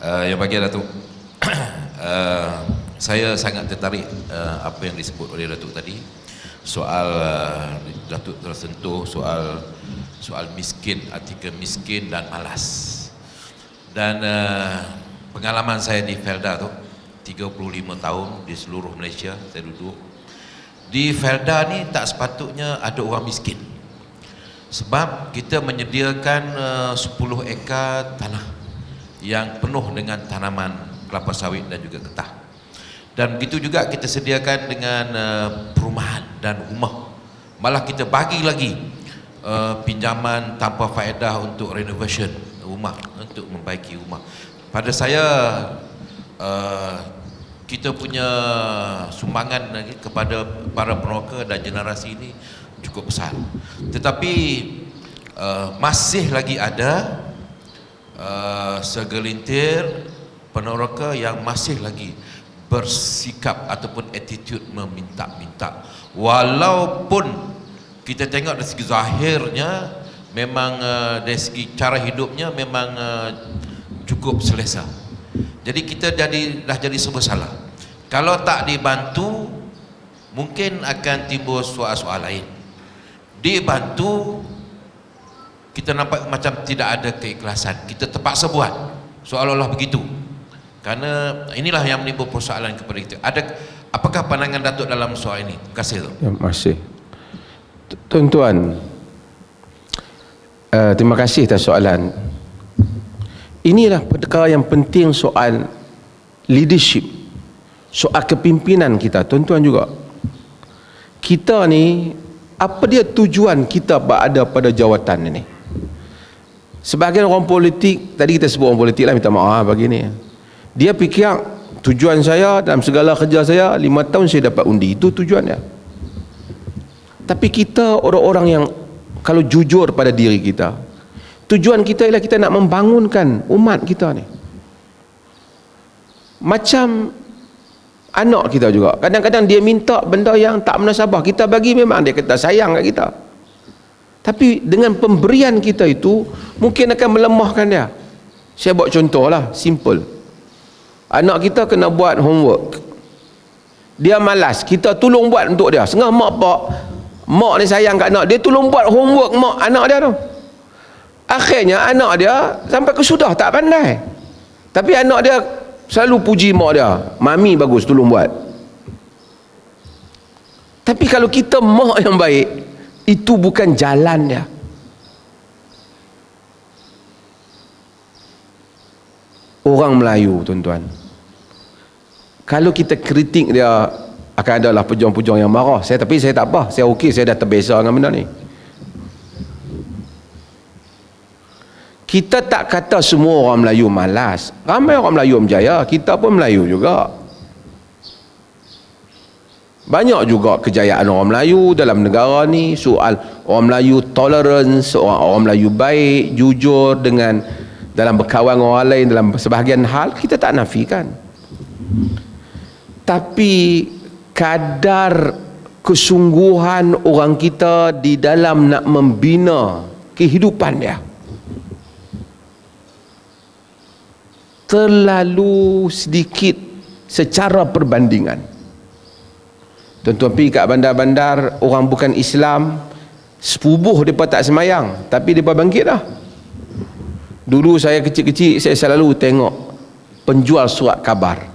Yang bagi Datuk, saya sangat tertarik apa yang disebut oleh Datuk tadi, soal Datuk tersentuh soal miskin, artikel miskin dan malas. Dan pengalaman saya di Felda tu 35 tahun di seluruh Malaysia saya duduk. Di Felda ni tak sepatutnya ada orang miskin, sebab kita menyediakan 10 ekar tanah yang penuh dengan tanaman kelapa sawit dan juga getah. Dan begitu juga kita sediakan dengan perumahan dan rumah. Malah kita bagi lagi pinjaman tanpa faedah untuk renovation rumah, untuk membaiki rumah. Pada saya kita punya sumbangan kepada para peneroka dan generasi ini cukup besar. Tetapi masih lagi ada segelintir peneroka yang masih lagi bersikap ataupun attitude meminta-minta, walaupun kita tengok dari segi zahirnya memang dari segi cara hidupnya memang cukup selesa. Jadi kita dah jadi serba salah. Kalau tak dibantu mungkin akan timbul soal-soal lain. Dibantu kita nampak macam tidak ada keikhlasan, kita terpaksa buat seolah-olah begitu. Karena inilah yang menimbul persoalan kepada kita. Apakah pandangan Datuk dalam soal ini? Terima kasih. Terima kasih tuan-tuan. Terima kasih atas soalan. Inilah perkara yang penting, soal leadership, soal kepimpinan kita. Tuan-tuan juga, kita ni apa dia tujuan kita berada pada jawatan ini? Sebahagian orang politik, tadi kita sebut orang politik lah, minta maaf begini, dia fikir tujuan saya dalam segala kerja saya 5 tahun saya dapat undi, itu tujuannya. Tapi kita orang-orang yang kalau jujur pada diri kita, tujuan kita ialah kita nak membangunkan umat kita ni. Macam anak kita juga, kadang-kadang dia minta benda yang tak munasabah, kita bagi memang dia kata sayang kat kita, tapi dengan pemberian kita itu mungkin akan melemahkan dia. Saya buat contoh lah, simple. Anak kita kena buat homework, dia malas, kita tolong buat untuk dia. Setengah mak ni sayang kat anak, dia tolong buat homework anak dia tu. Akhirnya anak dia sampai kesudah tak pandai, tapi anak dia selalu puji mak dia, mami bagus tolong buat. Tapi kalau kita mak yang baik, itu bukan jalan dia. Orang Melayu tuan-tuan, kalau kita kritik dia, akan adalah pejuang-pejuang yang marah. Tapi saya tak apa, saya okey, saya dah terbiasa dengan benda ni. Kita tak kata semua orang Melayu malas. Ramai orang Melayu berjaya, kita pun Melayu juga. Banyak juga kejayaan orang Melayu dalam negara ni. Soal orang Melayu tolerance, orang Melayu baik, jujur dengan dalam berkawan dengan orang lain dalam sebahagian hal, kita tak nafikan. Tapi kadar kesungguhan orang kita di dalam nak membina kehidupan dia terlalu sedikit secara perbandingan. Tuan-tuan pergi kat bandar-bandar, orang bukan Islam, sepubuh mereka tak semayang, tapi mereka bangkit dah. Dulu saya kecil-kecil, saya selalu tengok penjual surat khabar.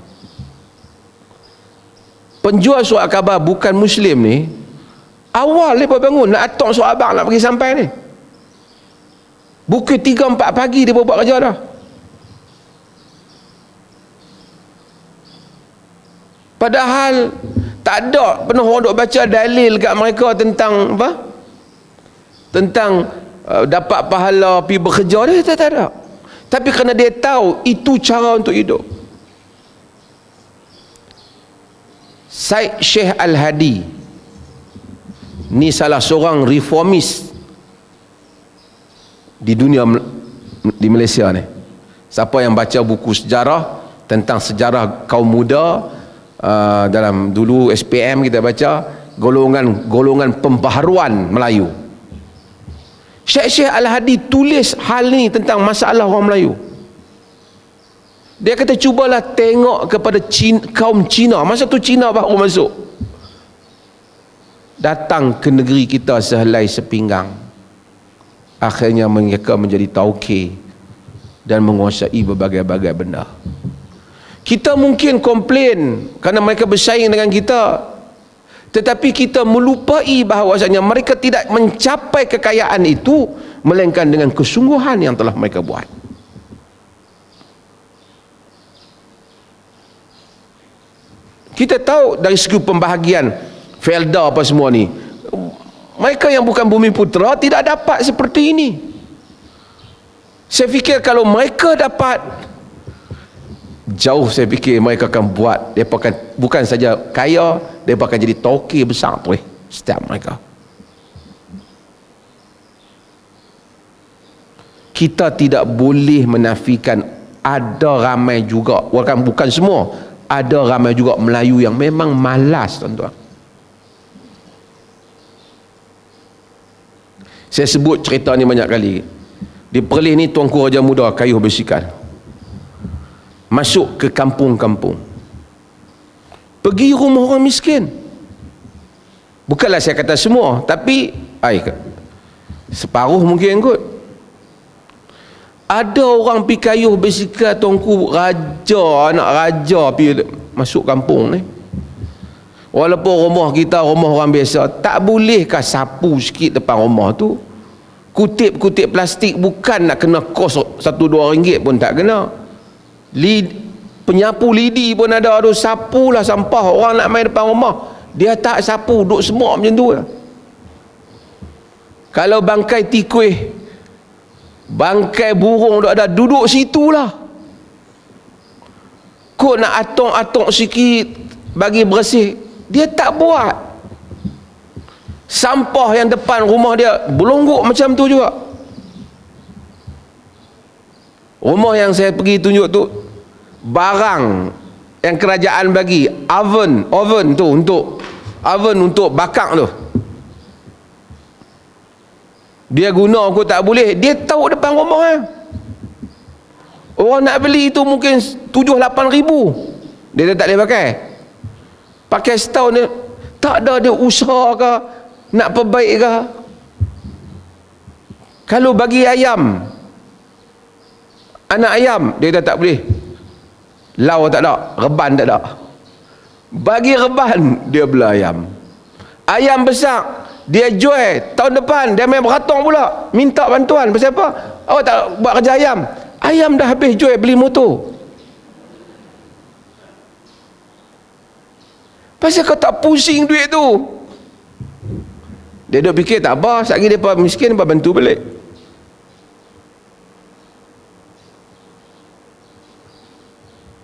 Penjual surat khabar bukan Muslim ni, awal mereka bangun nak atok surat abang nak pergi sampai ni, pukul 3-4 pagi dia buat kerja dah. Padahal tak ada pernah orang duk baca dalil kat mereka tentang apa? Tentang dapat pahala pergi bekerja, dia tak ada. Tapi kerana dia tahu itu cara untuk hidup. Syed Sheikh Al-Hadi ni salah seorang reformis di dunia, di Malaysia ni. Siapa yang baca buku sejarah tentang sejarah kaum muda, dalam dulu SPM kita baca golongan pembaharuan Melayu, Syekh Al-Hadi tulis hal ni tentang masalah orang Melayu. Dia kata cubalah tengok kepada kaum Cina. Masa tu Cina baru masuk, datang ke negeri kita sehelai sepinggang. Akhirnya mereka menjadi tauke dan menguasai berbagai-bagai benda. Kita mungkin komplain kerana mereka bersaing dengan kita, tetapi kita melupai bahawasanya mereka tidak mencapai kekayaan itu melainkan dengan kesungguhan yang telah mereka buat. Kita tahu dari segi pembahagian Felda apa semua ni, mereka yang bukan Bumi Putera tidak dapat seperti ini. Saya fikir kalau mereka dapat, jauh saya fikir mereka akan buat, mereka akan bukan saja kaya, mereka akan jadi tauke besar tu setiap mereka. Kita tidak boleh menafikan ada ramai juga, bukan semua, ada ramai juga Melayu yang memang malas, tuan-tuan. Saya sebut cerita ni banyak kali. Di Perlis ni Tuanku Raja Muda Kayuh Bersikal masuk ke kampung-kampung, pergi rumah orang miskin. Bukanlah saya kata semua, tapi separuh mungkin kot. Ada orang pergi kayuh bersikal, Tuanku raja, anak raja pergi masuk kampung ni. Walaupun rumah kita rumah orang biasa, tak bolehkah sapu sikit depan rumah tu? Kutip-kutip plastik bukan nak kena kos 1-2 ringgit pun tak kena. Penyapu lidi pun ada tu, sapulah sampah. Orang nak main depan rumah, dia tak sapu, duduk semua macam tu lah. Kalau bangkai tikus, bangkai burung duk ada, duduk situlah. Kok nak atok-atok sikit bagi bersih, dia tak buat. Sampah yang depan rumah dia belonggok macam tu juga. Rumah yang saya pergi tunjuk tu, barang yang kerajaan bagi, oven tu untuk bakar tu, dia guna aku tak boleh, dia tahu depan rumah kan. Orang nak beli tu mungkin 7-8 ribu, dia tak boleh pakai setahun dia, tak ada dia usaha ke nak perbaik ke. Kalau bagi ayam, anak ayam, dia kata tak boleh, lau tak ada, reban tak ada. Bagi reban, dia bela ayam besar, dia jual, tahun depan dia main beratong pula, minta bantuan. Pasal apa? Awak tak buat kerja ayam dah habis jual, beli motor. Pasal kau tak pusing duit tu. Dia duk fikir tak apa, sekali dia miskin, dia bantu balik.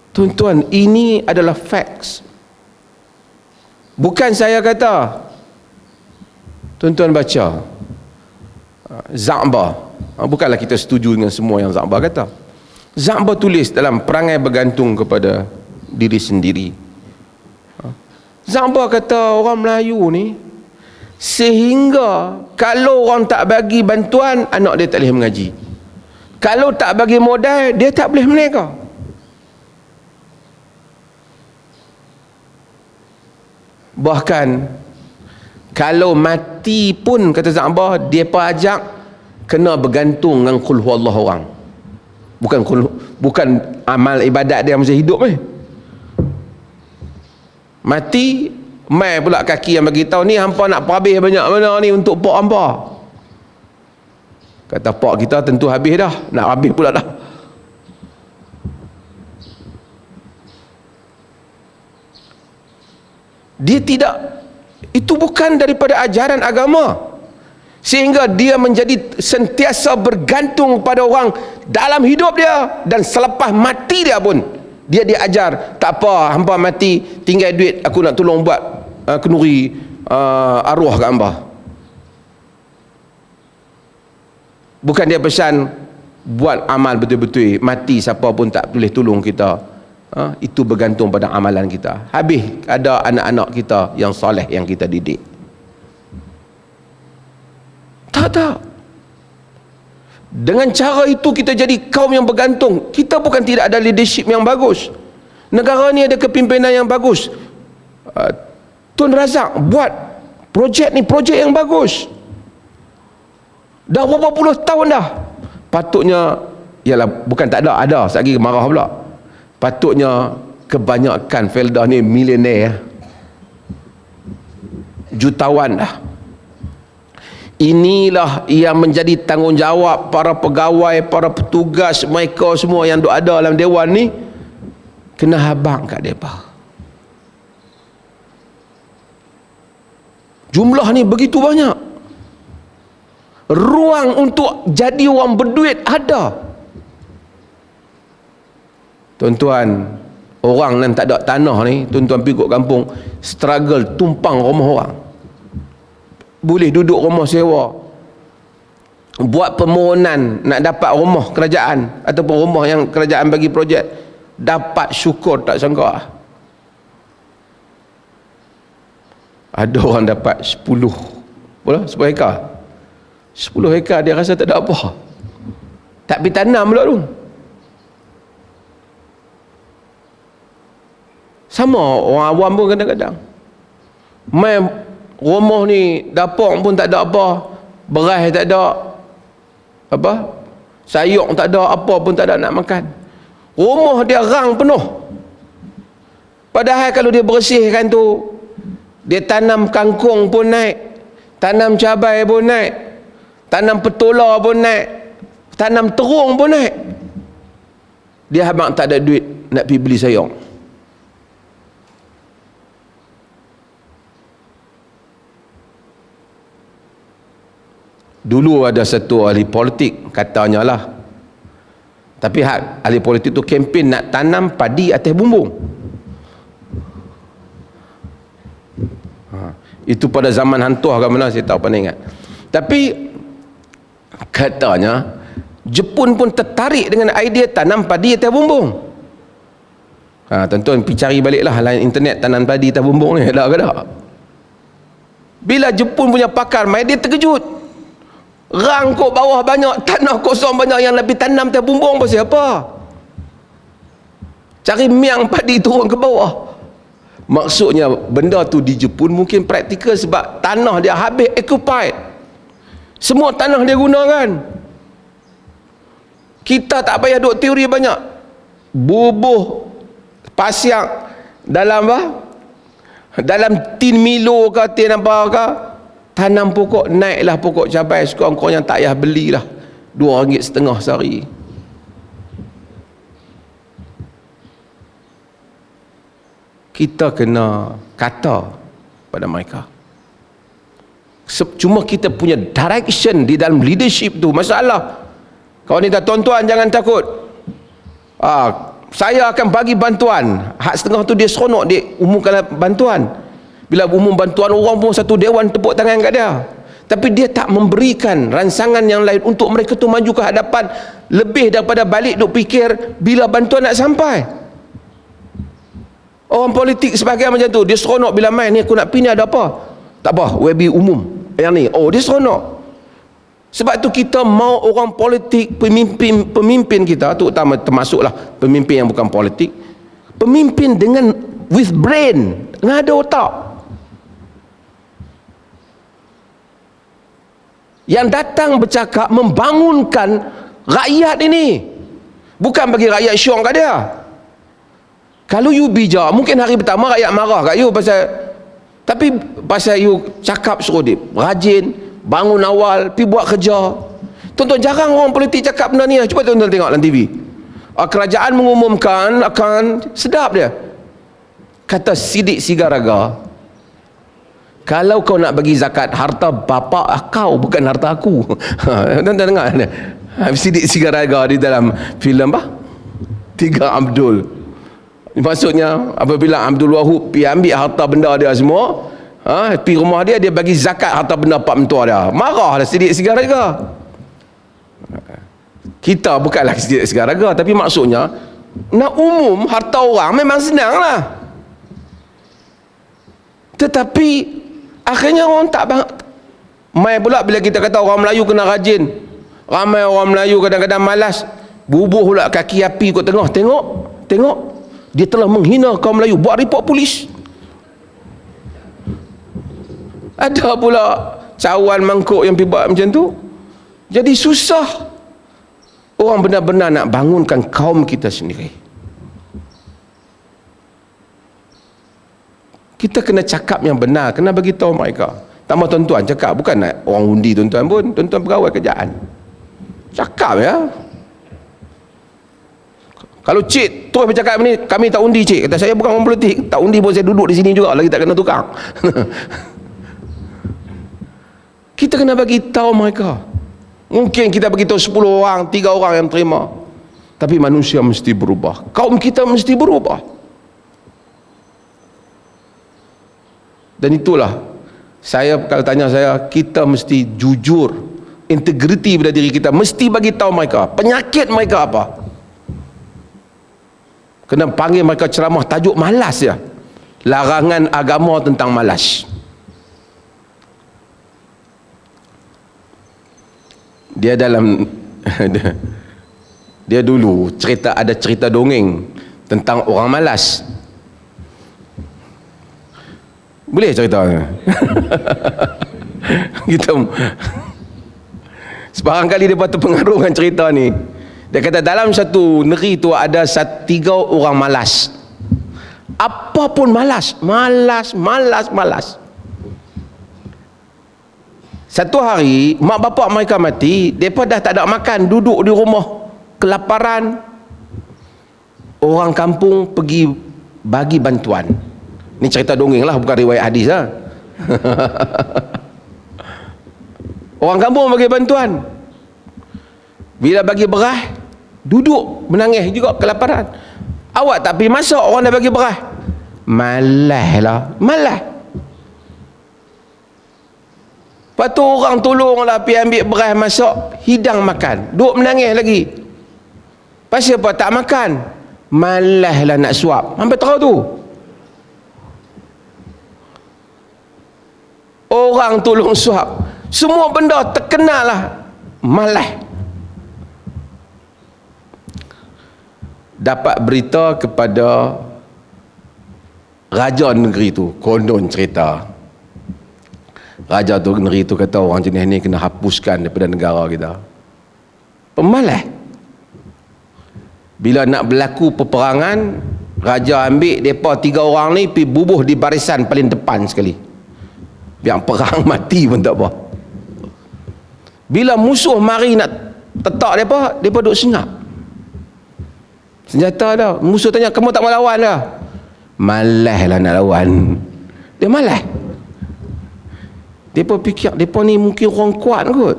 Tuan-tuan, ini adalah facts. Bukan saya kata. Tuan-tuan baca Za'ba, bukanlah kita setuju dengan semua yang Za'ba kata. Za'ba tulis dalam Perangai Bergantung kepada Diri Sendiri. Za'ba kata orang Melayu ni, sehingga kalau orang tak bagi bantuan, anak dia tak boleh mengaji. Kalau tak bagi modal, dia tak boleh meniaga. Bahkan kalau mati pun, kata Za'ba, dia ajak kena bergantung dengan qul huwallahu orang. Bukan amal ibadat dia masa hidup mati, mai pula kaki yang bagi tahu, ni hampa nak habis banyak mana ni untuk pak hampa. Kata pak kita tentu habis dah, nak habis pula dah. Dia tidak, itu bukan daripada ajaran agama, sehingga dia menjadi sentiasa bergantung pada orang dalam hidup dia, dan selepas mati dia pun dia diajar, tak apa, hampa mati tinggal duit, aku nak tolong buat kenduri arwah kat hamba. Bukan dia pesan buat amal betul-betul, mati siapa pun tak boleh tolong kita. Itu bergantung pada amalan kita. Habis ada anak-anak kita yang soleh yang kita didik. Tak. Dengan cara itu kita jadi kaum yang bergantung. Kita bukan tidak ada leadership yang bagus. Negara ni ada kepimpinan yang bagus. Tun Razak buat projek ni projek yang bagus. Dah berapa puluh tahun dah. Patutnya, ialah bukan tak ada, ada lagi marah pula. Patutnya kebanyakan Felda ni milioner, jutawan dah. Inilah yang menjadi tanggungjawab para pegawai, para petugas mereka semua yang ada dalam dewan ni, kena habang kat mereka. Jumlah ni begitu banyak. Ruang untuk jadi orang berduit ada. Tuan-tuan, orang yang tak ada tanah ni, tuan-tuan pergi kat kampung, struggle tumpang rumah orang. Boleh duduk rumah sewa, buat permohonan nak dapat rumah kerajaan ataupun rumah yang kerajaan bagi projek, dapat, syukur tak sangka. Ada orang dapat 10 hekar. 10 hekar dia rasa tak ada apa, tak pergi tanam pula tu. Sama orang awam pun kadang-kadang main rumah ni, dapur pun tak ada apa, beras tak ada, apa, sayur tak ada, apa pun tak ada nak makan. Rumah dia rang penuh. Padahal kalau dia bersihkan tu, dia tanam kangkung pun naik, tanam cabai pun naik, tanam petola pun naik, tanam terung pun naik. Dia habang tak ada duit nak pergi beli sayur. Dulu ada satu ahli politik, katanya lah, tapi ahli politik tu kempen nak tanam padi atas bumbung. Itu pada zaman hantuah ke mana saya tak pandai ingat. Tapi katanya Jepun pun tertarik dengan idea tanam padi atas bumbung. Tuan-tuan pergi cari balik lah lain internet tanam padi atas bumbung ni, ada ke tak? Bila Jepun punya pakar mai, dia terkejut. Rang kok bawah banyak, tanah kosong banyak, yang lebih tanam atas bumbung pasal apa? Cari miang padi turun ke bawah. Maksudnya benda tu di Jepun mungkin praktikal sebab tanah dia habis occupied. Semua tanah dia gunakan. Kita tak payah duk teori banyak. Bubuh pasiak dalam apa? Dalam tin Milo ke tin apa ke? Tanam pokok, naiklah pokok cabai, sekurang-kurangnya tak payah belilah RM2.5 sehari. Kita kena kata pada mereka. Cuma kita punya direction di dalam leadership tu masalah. Kawan ni, tuan-tuan jangan takut. Saya akan bagi bantuan. Hak setengah tu dia seronok, dia umumkan bantuan. Bila umum bantuan, orang pun satu dewan tepuk tangan kat dia. Tapi dia tak memberikan ransangan yang lain untuk mereka tu maju ke hadapan, lebih daripada balik duk fikir bila bantuan nak sampai. Orang politik sebagai macam tu, dia seronok bila main ni, aku nak pergi ni ada apa? Tak apa, WB umum yang ni. Oh, dia seronok. Sebab tu kita mau orang politik, pemimpin kita, terutama termasuklah pemimpin yang bukan politik, pemimpin dengan with brain, dengan ada otak, yang datang bercakap membangunkan rakyat ini, bukan bagi rakyat syong kat dia. Kalau you bijak, mungkin hari pertama rakyat marah kat you tapi pasal you cakap suruh dia rajin, bangun awal, pergi buat kerja. Tuan-tuan, jarang orang politik cakap benda ni. Cuba tuan-tuan tengok dalam TV, kerajaan mengumumkan akan, sedap dia kata Sidik Sigaraga, kalau kau nak bagi zakat harta bapa kau, bukan harta aku. Tuan-tuan dengar Sidik Sigaraga di dalam filem Tiga Abdul. Maksudnya apabila Abdul Wahab pergi ambil harta benda dia semua, pergi rumah dia, dia bagi zakat harta benda pak mentua dia, marahlah Sidik Sigaraga. Kita bukanlah Sidik Sigaraga, tapi maksudnya nak umum harta orang memang senang lah. Tetapi akhirnya orang tak main pula bila kita kata orang Melayu kena rajin. Ramai orang Melayu kadang-kadang malas, bubuh pula kaki api kat tengah. Tengok, dia telah menghina kaum Melayu, buat report polis. Ada pula cawan mangkuk yang pergi buat macam tu. Jadi susah orang benar-benar nak bangunkan kaum kita sendiri. Kita kena cakap yang benar, kena bagi tahu mereka. Tambah tuan-tuan cakap, bukan nak orang undi tuan-tuan pun, tuan-tuan pegawai kerjaan. Cakap ya. Kalau cik terus bercakap ni, kami tak undi cik. Kata saya bukan orang politik, tak undi pun saya duduk di sini juga, lagi tak kena tukang. Kita kena bagi tahu mereka. Mungkin kita bagi tahu 10 orang, 3 orang yang terima. Tapi manusia mesti berubah. Kaum kita mesti berubah. Dan itulah, saya kalau tanya saya, kita mesti jujur, integriti pada diri kita, mesti bagi tahu mereka penyakit mereka apa. Kena panggil mereka ceramah tajuk malas ya. Larangan agama tentang malas. Dia dalam dia dulu ada cerita dongeng tentang orang malas. Boleh cerita? Kita sebarang kali dia terpengaruh dengan cerita ni. Dia kata dalam satu negeri tu ada 3 orang malas. Apa pun malas. Satu hari mak bapak mereka mati, mereka dah tak ada makan, duduk di rumah kelaparan. Orang kampung pergi bagi bantuan. Ni cerita dongeng lah, bukan riwayat hadis lah. Orang kampung bagi bantuan. Bila bagi beras, duduk menangis juga kelaparan. Awak tak pergi masak, orang dah bagi beras. Malas. Lepas tu orang tolonglah pergi ambil beras masak, hidang makan. Duduk menangis lagi. Pasal apa tak makan? Malaslah nak suap. Sampai tahu tu. Orang tolong suap. Semua benda terkenal lah. Malas. Dapat berita kepada raja negeri tu. Konon cerita. Raja tu negeri tu kata orang jenis ni kena hapuskan daripada negara kita. Pemalas. Bila nak berlaku peperangan, raja ambil mereka 3 orang ni pergi bubuh di barisan paling depan sekali. Biar perang mati pun tak apa. Bila musuh mari nak tetak mereka duduk senyap. Senjata dah. Musuh tanya, kamu tak mau lawan dah? Malaslah nak lawan. Dia malas. Mereka fikir, mereka ni mungkin orang kuat kot.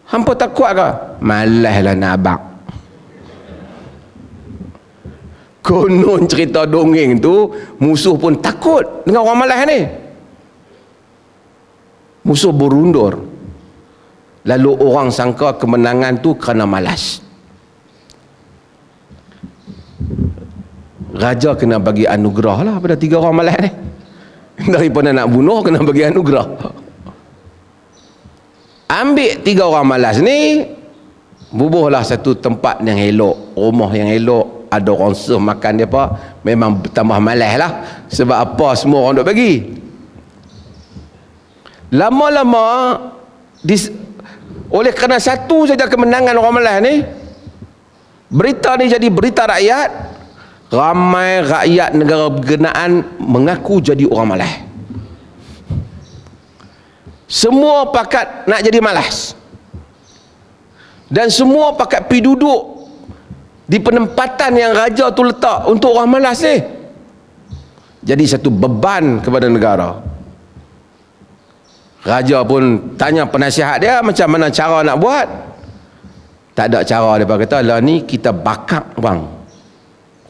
Hampa tak kuat ke? Malaslah nak abang. Konon cerita dongeng tu, musuh pun takut dengan orang malas ni. Musuh berundur. Lalu orang sangka kemenangan tu kerana malas. Raja kena bagi anugerah lah pada 3 orang malas ni. Daripada nak bunuh, kena bagi anugerah. Ambil 3 orang malas ni, bubuhlah satu tempat yang elok, rumah yang elok, ada orang serve makan dia apa, memang tambah malas lah. Sebab apa semua orang duk bagi. Lama-lama oleh kerana satu saja kemenangan orang malas ni, berita ni jadi berita rakyat. Ramai rakyat negara berkenaan mengaku jadi orang malas. Semua pakat nak jadi malas. Dan semua pakat pergi duduk di penempatan yang raja tu letak untuk orang malas ni. Jadi satu beban kepada negara. Raja pun tanya penasihat dia macam mana cara nak buat. Tak ada cara. Dia kata, lah ni kita bakar bang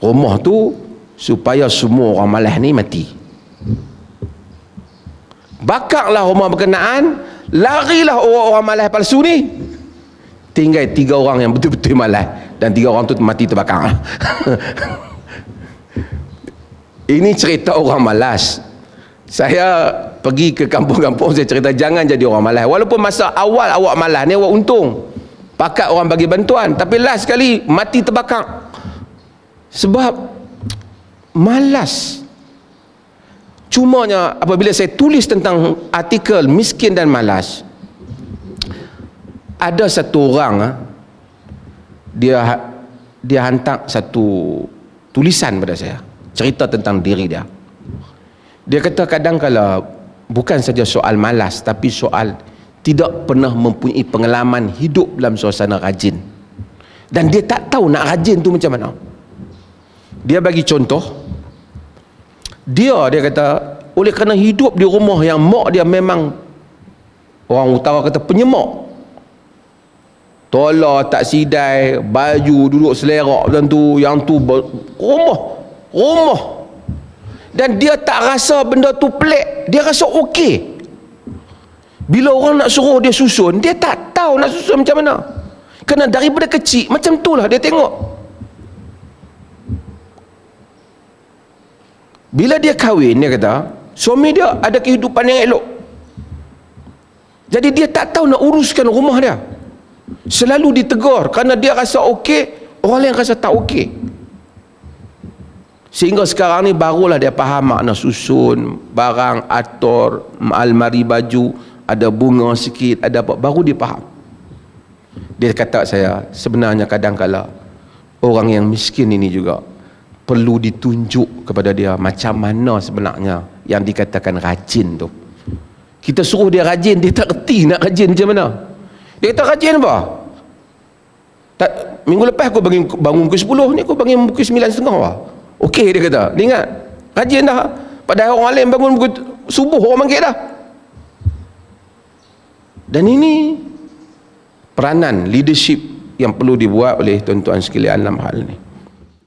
rumah tu supaya semua orang malas ni mati. Bakarlah rumah berkenaan, larilah orang-orang malas palsu ni. Tinggal 3 orang yang betul-betul malas, dan 3 orang tu mati terbakar. Ini cerita orang malas. Saya pergi ke kampung-kampung saya cerita jangan jadi orang malas. Walaupun masa awal awak malas ni awak untung. Pakat orang bagi bantuan, tapi last sekali mati terbakar. Sebab malas. Cumanya apabila saya tulis tentang artikel miskin dan malas, ada satu orang dia hantar satu tulisan pada saya, cerita tentang diri dia. Dia kata kadang kala bukan saja soal malas, tapi soal tidak pernah mempunyai pengalaman hidup dalam suasana rajin, dan dia tak tahu nak rajin tu macam mana. Dia bagi contoh, dia kata oleh kerana hidup di rumah yang mak dia memang, orang utara kata penyemak, tolak tak sidai, baju duduk selerak macam tu, yang tu rumah, dan dia tak rasa benda tu pelik, dia rasa okey. Bila orang nak suruh dia susun, dia tak tahu nak susun macam mana, kerana daripada kecil macam tu lah dia tengok. Bila dia kahwin, dia kata suami dia ada kehidupan yang elok, jadi dia tak tahu nak uruskan rumah dia. Selalu ditegur kerana dia rasa okey, orang lain rasa tak okey. Sehingga sekarang ni barulah dia faham makna susun barang, atur almari baju, ada bunga sikit, ada apa, baru dia faham. Dia kata saya, sebenarnya kadang-kala orang yang miskin ini juga perlu ditunjuk kepada dia macam mana sebenarnya yang dikatakan rajin tu. Kita suruh dia rajin, dia tak reti nak rajin macam mana. Dia kata rajin apa? Tak, minggu lepas aku bangun pukul 10, ni aku bangun pukul 9.30 lah. Okey, dia kata. Dia ingat, rajin dah. Padahal orang lain bangun pukul subuh, orang bangkit dah. Dan ini peranan leadership yang perlu dibuat oleh tuan-tuan sekalian dalam hal ni.